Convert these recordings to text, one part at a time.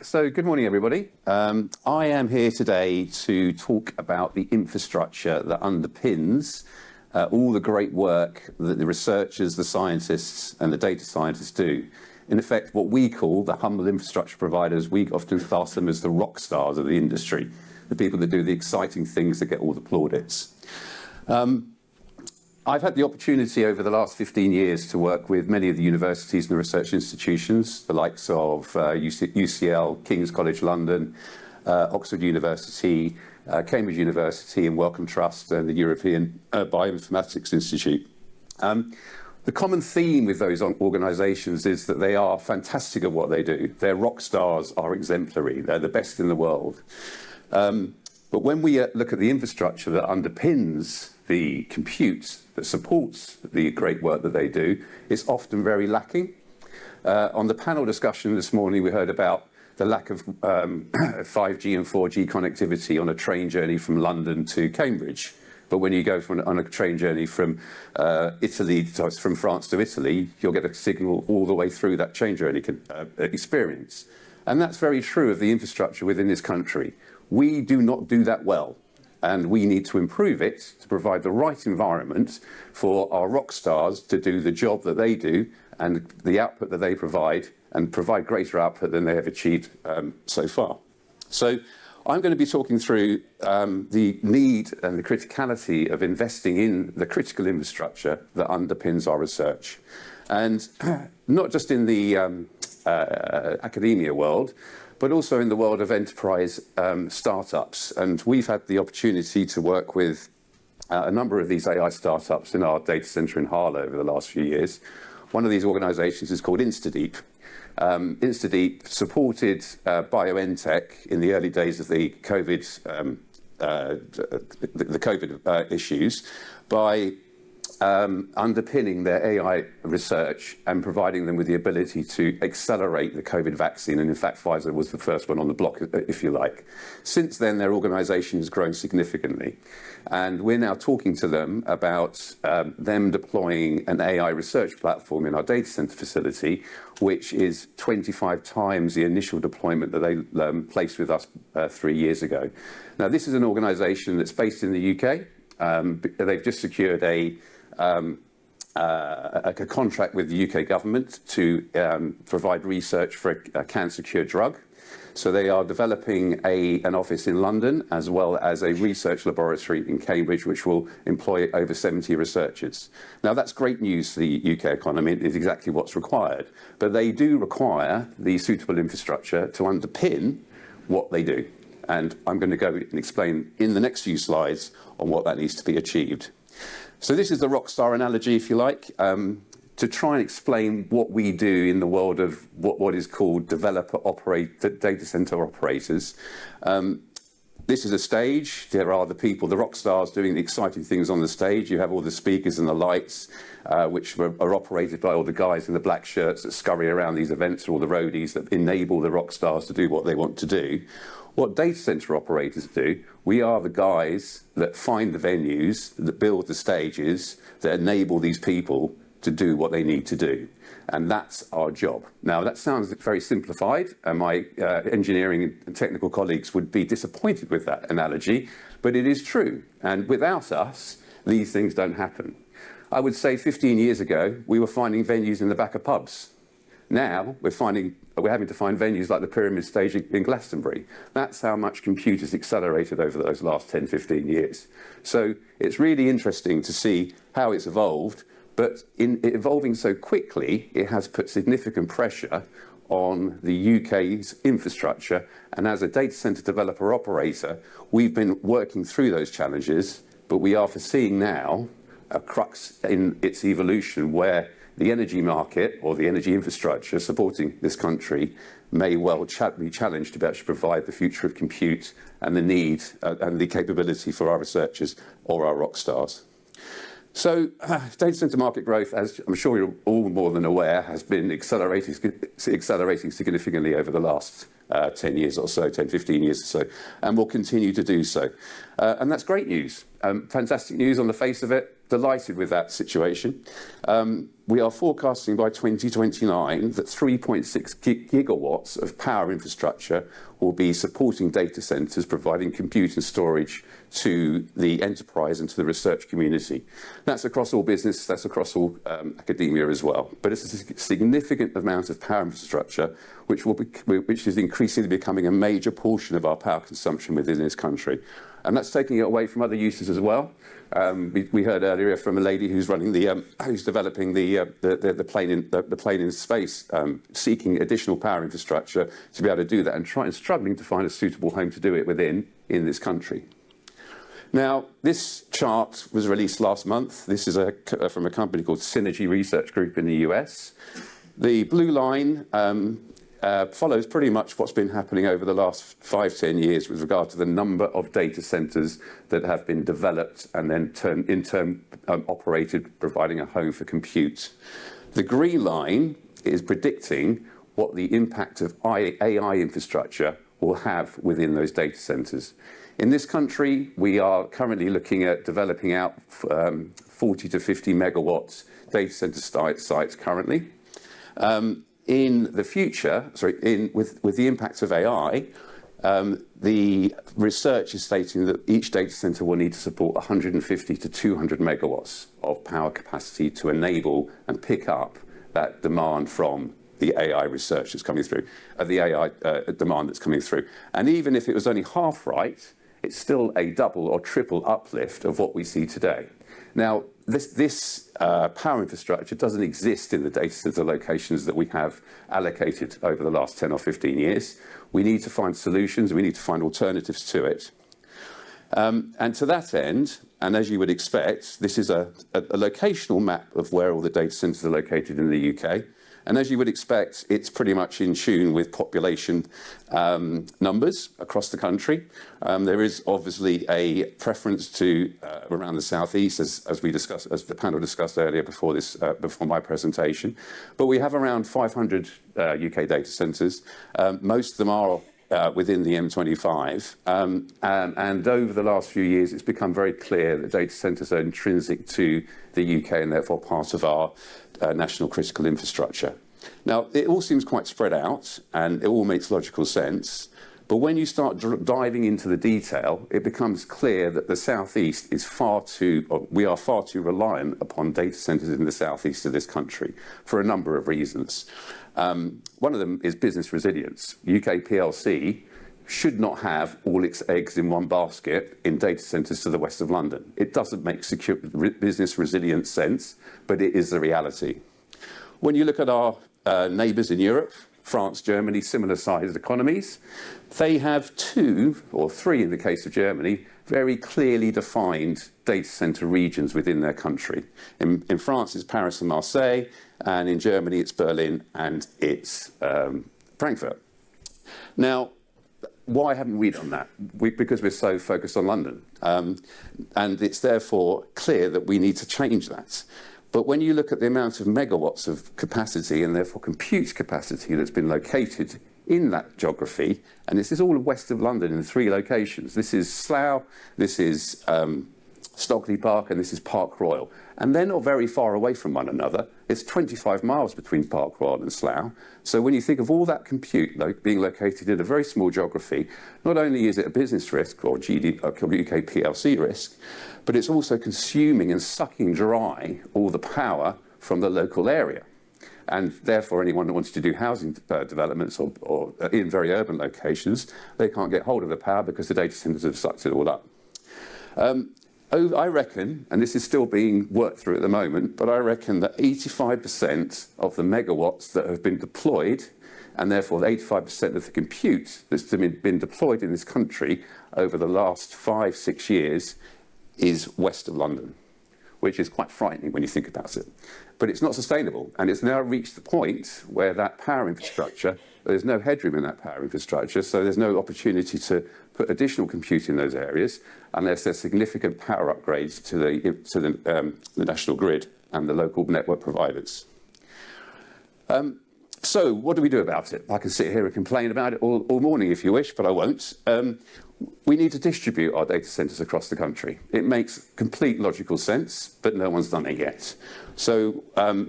So good morning, everybody. I am here today to talk about the infrastructure that underpins all the great work that the researchers, the scientists and the data scientists do. In effect, what we call the humble infrastructure providers, we often class them as the rock stars of the industry, the people that do the exciting things that get all the plaudits. I've had the opportunity over the last 15 years to work with many of the universities and research institutions, the likes of UCL, King's College London, Oxford University, Cambridge University and Wellcome Trust and the European Bioinformatics Institute. The common theme with those organisations is that they are fantastic at what they do. Their rock stars are exemplary. They're the best in the world. But when we look at the infrastructure that underpins the compute that supports the great work that they do, it's often very lacking. On the panel discussion this morning, we heard about the lack of 5G and 4G connectivity on a train journey from London to Cambridge. But when you go on a train journey from from France to Italy, you'll get a signal all the way through that train journey experience. And that's very true of the infrastructure within this country. We do not do that well. And we need to improve it to provide the right environment for our rock stars to do the job that they do and the output that they provide and provide greater output than they have achieved so far. So I'm going to be talking through the need and the criticality of investing in the critical infrastructure that underpins our research. And not just in the academia world, but also in the world of enterprise startups. And we've had the opportunity to work with a number of these AI startups in our data center in Harlow over the last few years. One of these organizations is called Instadeep. Instadeep supported BioNTech in the early days of the COVID issues by underpinning their AI research and providing them with the ability to accelerate the COVID vaccine. And in fact, Pfizer was the first one on the block, if you like. Since then, their organization has grown significantly. And we're now talking to them about them deploying an AI research platform in our data center facility, which is 25 times the initial deployment that they placed with us 3 years ago. Now, this is an organization that's based in the UK. They've just secured a contract with the UK government to provide research for a cancer cure drug. So they are developing an office in London as well as a research laboratory in Cambridge, which will employ over 70 researchers. Now, that's great news for the UK economy. It is exactly what's required. But they do require the suitable infrastructure to underpin what they do. And I'm going to go and explain in the next few slides on what that needs to be achieved. So this is the rockstar analogy, if you like, to try and explain what we do in the world of what is called data center operators. This is a stage. There are the people, the rock stars doing the exciting things on the stage. You have all the speakers and the lights, which are operated by all the guys in the black shirts that scurry around these events, or all the roadies that enable the rock stars to do what they want to do. What data center operators do, we are the guys that find the venues, that build the stages, that enable these people to do what they need to do. And that's our job. Now, that sounds very simplified, and my engineering and technical colleagues would be disappointed with that analogy, but it is true. And without us, these things don't happen. I would say 15 years ago, we were finding venues in the back of pubs. Now we're having to find venues like the Pyramid Stage in Glastonbury. That's how much compute has accelerated over those last 10, 15 years. So it's really interesting to see how it's evolved, but in evolving so quickly, it has put significant pressure on the UK's infrastructure. And as a data center developer operator, we've been working through those challenges, but we are foreseeing now a crux in its evolution where the energy market or the energy infrastructure supporting this country may well be challenged to actually provide the future of compute and the need and the capability for our researchers or our rock stars. So data center market growth, as I'm sure you're all more than aware, has been accelerating significantly over the last 10 years or so, 10, 15 years or so, and will continue to do so. And that's great news. Fantastic news on the face of it. Delighted with that situation. we are forecasting by 2029 that 3.6 gigawatts of power infrastructure will be supporting data centers, providing compute and storage to the enterprise and to the research community. That's across all business, that's across all academia as well. But it's a significant amount of power infrastructure which is increasingly becoming a major portion of our power consumption within this country. And that's taking it away from other uses as well. We heard earlier from a lady who's running who's developing the plane in space, seeking additional power infrastructure to be able to do that, and struggling to find a suitable home to do it within in this country. Now, this chart was released last month. This is from a company called Synergy Research Group in the US. The blue line follows pretty much what's been happening over the last 5-10 years with regard to the number of data centers that have been developed and then in turn operated, providing a home for compute. The green line is predicting what the impact of AI infrastructure will have within those data centers. In this country, we are currently looking at developing out 40 to 50 megawatts data center sites currently. In the future, with the impact of AI, the research is stating that each data center will need to support 150 to 200 megawatts of power capacity to enable and pick up that demand from the AI research that's coming through, the AI demand that's coming through. And even if it was only half right, it's still a double or triple uplift of what we see today. Now, this power infrastructure doesn't exist in the data center locations that we have allocated over the last 10 or 15 years. We need to find solutions, we need to find alternatives to it. And to that end, and as you would expect, this is a locational map of where all the data centers are located in the UK. And as you would expect, it's pretty much in tune with population numbers across the country. There is obviously a preference to around the southeast, as the panel discussed earlier before my presentation. But we have around 500 UK data centers. Most of them are within the M25. And over the last few years, it's become very clear that data centers are intrinsic to the UK and therefore part of our national critical infrastructure. Now, it all seems quite spread out and it all makes logical sense. But when you start diving into the detail, it becomes clear that the southeast is we are far too reliant upon data centers in the southeast of this country for a number of reasons. One of them is business resilience. UK PLC should not have all its eggs in one basket in data centers to the west of London. It doesn't make business resilience sense, but it is the reality. When you look at our neighbours in Europe, France, Germany, similar sized economies, they have 2 or 3 in the case of Germany, very clearly defined data center regions within their country. In France, it's Paris and Marseille, and in Germany, it's Berlin and it's Frankfurt. Now, why haven't we done that? Because we're so focused on London. And it's therefore clear that we need to change that. But when you look at the amount of megawatts of capacity and therefore compute capacity that's been located in that geography, and this is all west of London in 3 locations. This is Slough, this is Stockley Park, and this is Park Royal. And they're not very far away from one another. It's 25 miles between Park Royal and Slough. So when you think of all that compute being located in a very small geography, not only is it a business risk or UK PLC risk, but it's also consuming and sucking dry all the power from the local area. And therefore, anyone that wants to do housing developments or in very urban locations, they can't get hold of the power because the data centers have sucked it all up. I reckon, and this is still being worked through at the moment, but I reckon that 85% of the megawatts that have been deployed, and therefore 85% of the compute that's been deployed in this country over the last 5-6 years is west of London, which is quite frightening when you think about it. But it's not sustainable, and it's now reached the point where that power infrastructure, there's no headroom in that power infrastructure, so there's no opportunity to put additional compute in those areas unless there's significant power upgrades to the national grid and the local network providers. So what do we do about it? I can sit here and complain about it all morning if you wish, but I won't. We need to distribute our data centres across the country. It makes complete logical sense, but no one's done it yet. So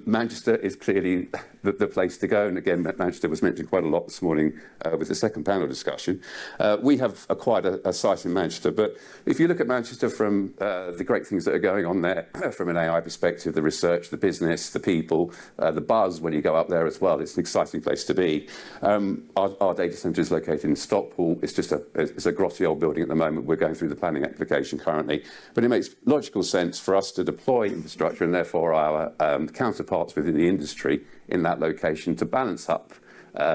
Manchester is clearly the place to go. And again, Manchester was mentioned quite a lot this morning with the second panel discussion. We have acquired a site in Manchester, but if you look at Manchester from the great things that are going on there, from an AI perspective, the research, the business, the people, the buzz when you go up there as well, it's an exciting place to be. Our data centre is located in Stockpool. It's just it's a grotty old building at the moment. We're going through the planning application currently, but it makes logical sense for us to deploy infrastructure and therefore our counterparts within the industry in that location to balance up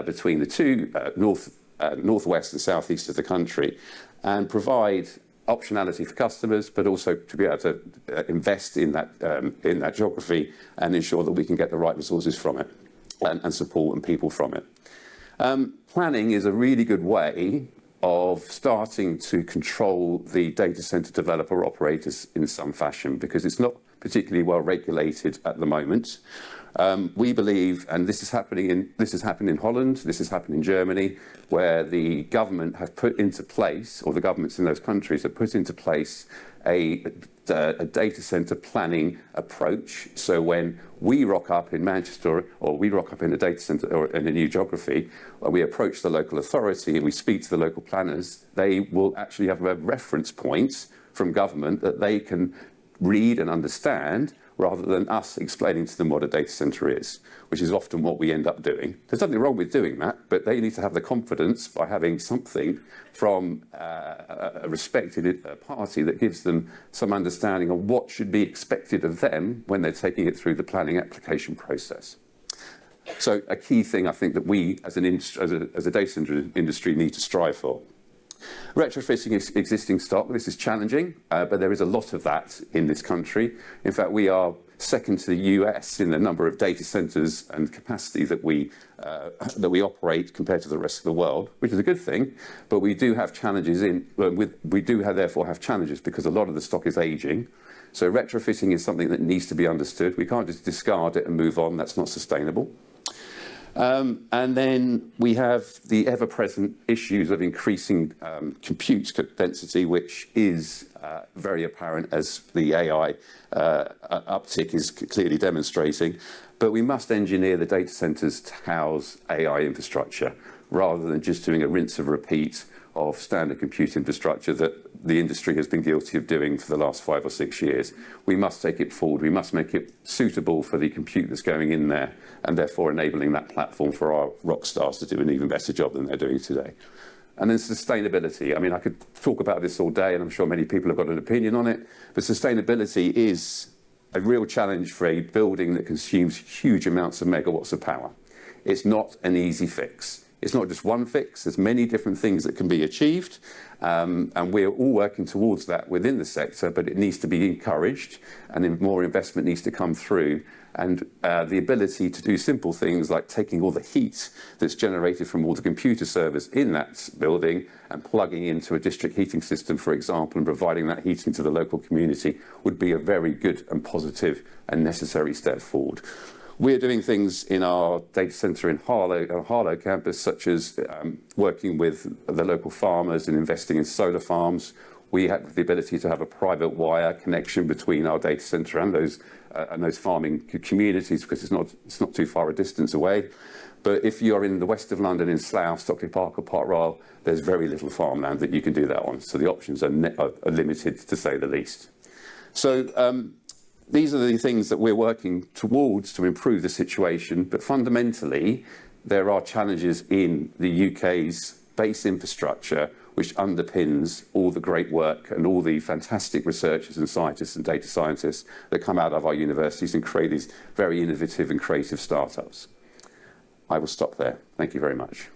between the two northwest and southeast of the country and provide optionality for customers, but also to be able to invest in that geography and ensure that we can get the right resources from it and support and people from it. Planning is a really good way of starting to control the data center developer operators in some fashion, because it's not particularly well regulated at the moment. We believe, and this is happening in Holland, this has happened in Germany, where the government have put into place, or the governments in those countries have put into place a data center planning approach. So when we rock up in Manchester, or we rock up in a data center or in a new geography, or we approach the local authority and we speak to the local planners, they will actually have a reference point from government that they can read and understand, rather than us explaining to them what a data center is, which is often what we end up doing. There's nothing wrong with doing that, but they need to have the confidence by having something from a respected party that gives them some understanding of what should be expected of them when they're taking it through the planning application process. So a key thing I think that we as a data center industry need to strive for. Retrofitting existing stock, this is challenging, but there is a lot of that in this country. In fact, we are second to the US in the number of data centers and capacity that we operate compared to the rest of the world, which is a good thing. But we do have challenges therefore have challenges because a lot of the stock is aging. So retrofitting is something that needs to be understood. We can't just discard it and move on. That's not sustainable. And then we have the ever-present issues of increasing compute density, which is very apparent as the AI uptick is clearly demonstrating. But we must engineer the data centers to house AI infrastructure, rather than just doing a rinse and repeat of standard compute infrastructure that the industry has been guilty of doing for the last 5 or 6 years. We must take it forward. We must make it suitable for the compute that's going in there, and therefore enabling that platform for our rock stars to do an even better job than they're doing today. And then sustainability. I mean, I could talk about this all day, and I'm sure many people have got an opinion on it, but sustainability is a real challenge for a building that consumes huge amounts of megawatts of power. It's not an easy fix. It's not just one fix. There's many different things that can be achieved, and we're all working towards that within the sector, but it needs to be encouraged, and more investment needs to come through. And the ability to do simple things like taking all the heat that's generated from all the computer servers in that building and plugging into a district heating system, for example, and providing that heating to the local community would be a very good and positive and necessary step forward. We're doing things in our data centre in Harlow campus, such as working with the local farmers and investing in solar farms. We have the ability to have a private wire connection between our data centre and those farming communities, because it's not too far a distance away. But if you're in the west of London, in Slough, Stockley Park or Park Royal, there's very little farmland that you can do that on. So the options are limited, to say the least. So these are the things that we're working towards to improve the situation. But fundamentally, there are challenges in the UK's base infrastructure, which underpins all the great work and all the fantastic researchers and scientists and data scientists that come out of our universities and create these very innovative and creative startups. I will stop there. Thank you very much.